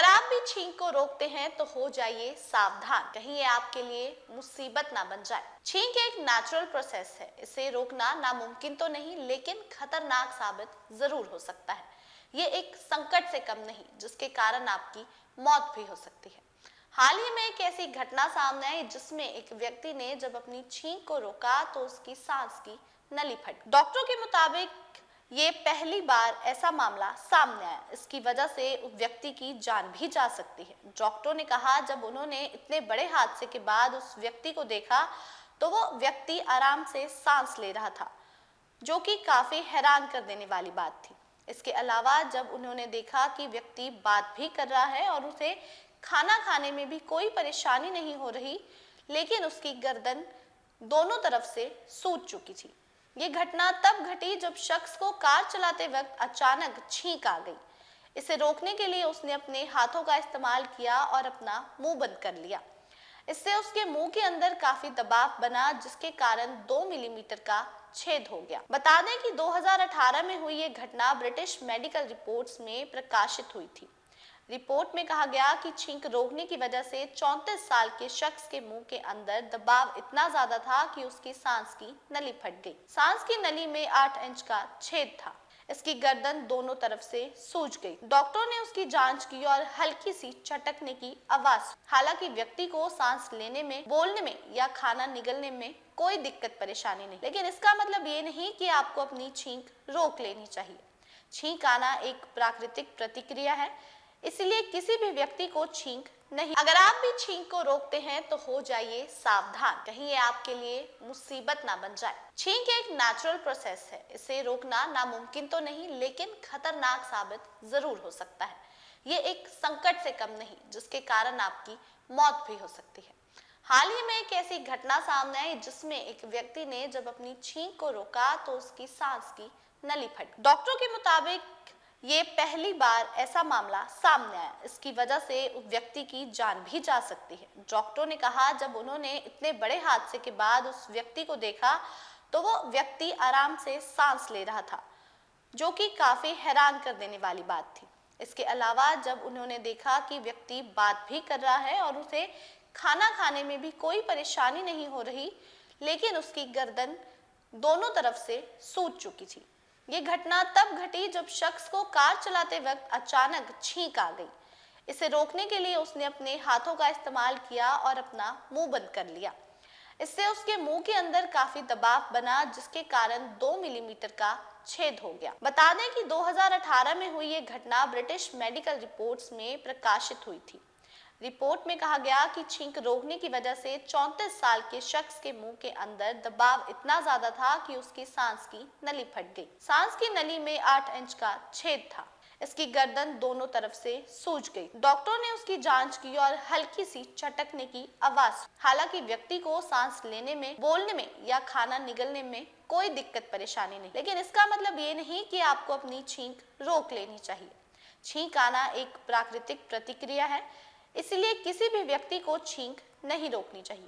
अगर आप भी छींक को रोकते हैं तो हो जाइए सावधान, कहीं ये आपके लिए मुसीबत ना बन जाए। छींक एक नेचुरल प्रोसेस है, इसे रोकना नामुमकिन तो नहीं लेकिन खतरनाक साबित जरूर हो सकता है। ये एक संकट से कम नहीं जिसके कारण आपकी मौत भी हो सकती है। हाल ही में एक ऐसी घटना सामने आई जिसमें एक व्यक्ति ने जब अपनी छींक को रोका तो उसकी सांस की नली फट गई। डॉक्टरों के मुताबिक ये पहली बार ऐसा मामला सामने आया। इसकी वजह से उस व्यक्ति की जान भी जा सकती है। डॉक्टरों ने कहा जब उन्होंने इतने बड़े हादसे के बाद उस व्यक्ति को देखा तो वो व्यक्ति आराम से सांस ले रहा था, जो कि काफी हैरान कर देने वाली बात थी। इसके अलावा जब उन्होंने देखा कि व्यक्ति बात भी कर रहा है और उसे खाना खाने में भी कोई परेशानी नहीं हो रही, लेकिन उसकी गर्दन दोनों तरफ से सूज चुकी थी। ये घटना तब घटी जब शख्स को कार चलाते वक्त अचानक छींक आ गई। इसे रोकने के लिए उसने अपने हाथों का इस्तेमाल किया और अपना मुंह बंद कर लिया। इससे उसके मुंह के अंदर काफी दबाव बना जिसके कारण 2 मिलीमीटर का छेद हो गया। बता दें कि 2018 में हुई ये घटना ब्रिटिश मेडिकल रिपोर्ट्स में प्रकाशित हुई थी। रिपोर्ट में कहा गया कि छींक रोकने की वजह से 34 साल के शख्स के मुंह के अंदर दबाव इतना ज्यादा था कि उसकी सांस की नली फट गई। सांस की नली में 8 इंच का छेद था। इसकी गर्दन दोनों तरफ से सूज गई। डॉक्टरों ने उसकी जांच की और हल्की सी चटकने की आवाज। हालांकि व्यक्ति को सांस लेने में, बोलने में या खाना निगलने में कोई दिक्कत परेशानी नहीं, लेकिन इसका मतलब ये नहीं कि आपको अपनी छींक रोक लेनी चाहिए। छींक आना एक प्राकृतिक प्रतिक्रिया है, इसलिए किसी भी व्यक्ति को छींक नहीं। अगर आप भी छींक को रोकते हैं तो हो जाइए सावधान, कहीं ये आपके लिए मुसीबत ना बन जाए। छींक एक नेचुरल प्रोसेस है, इसे रोकना नामुमकिन तो नहीं लेकिन खतरनाक साबित जरूर हो सकता है। ये एक संकट से कम नहीं जिसके कारण आपकी मौत भी हो सकती है। हाल ही में एक ऐसी घटना सामने आई जिसमें एक व्यक्ति ने जब अपनी छींक को रोका तो उसकी सांस की नली फट गई। डॉक्टरों के मुताबिक ये पहली बार ऐसा मामला सामने आया। इसकी वजह से उस व्यक्ति की जान भी जा सकती है। डॉक्टरों ने कहा जब उन्होंने इतने बड़े हादसे के बाद उस व्यक्ति को देखा तो वो व्यक्ति आराम से सांस ले रहा था, जो कि काफी हैरान कर देने वाली बात थी। इसके अलावा जब उन्होंने देखा कि व्यक्ति बात भी कर रहा है और उसे खाना खाने में भी कोई परेशानी नहीं हो रही, लेकिन उसकी गर्दन दोनों तरफ से सूज चुकी थी। ये घटना तब घटी जब शख्स को कार चलाते वक्त अचानक छींक आ गई। इसे रोकने के लिए उसने अपने हाथों का इस्तेमाल किया और अपना मुंह बंद कर लिया। इससे उसके मुंह के अंदर काफी दबाव बना जिसके कारण 2 मिलीमीटर का छेद हो गया। बता दें कि 2018 में हुई ये घटना ब्रिटिश मेडिकल रिपोर्ट्स में प्रकाशित हुई थी। रिपोर्ट में कहा गया कि छींक रोकने की वजह से 34 साल के शख्स के मुंह के अंदर दबाव इतना ज्यादा था कि उसकी सांस की नली फट गई। सांस की नली में 8 इंच का छेद था। इसकी गर्दन दोनों तरफ से सूज गई। डॉक्टरों ने उसकी जांच की और हल्की सी चटकने की आवाज। हालांकि व्यक्ति को सांस लेने में, बोलने में या खाना निगलने में कोई दिक्कत परेशानी नहीं, लेकिन इसका मतलब ये नहीं कि आपको अपनी छींक रोक लेनी चाहिए। छींक आना एक प्राकृतिक प्रतिक्रिया है, इसलिए किसी भी व्यक्ति को छींक नहीं रोकनी चाहिए।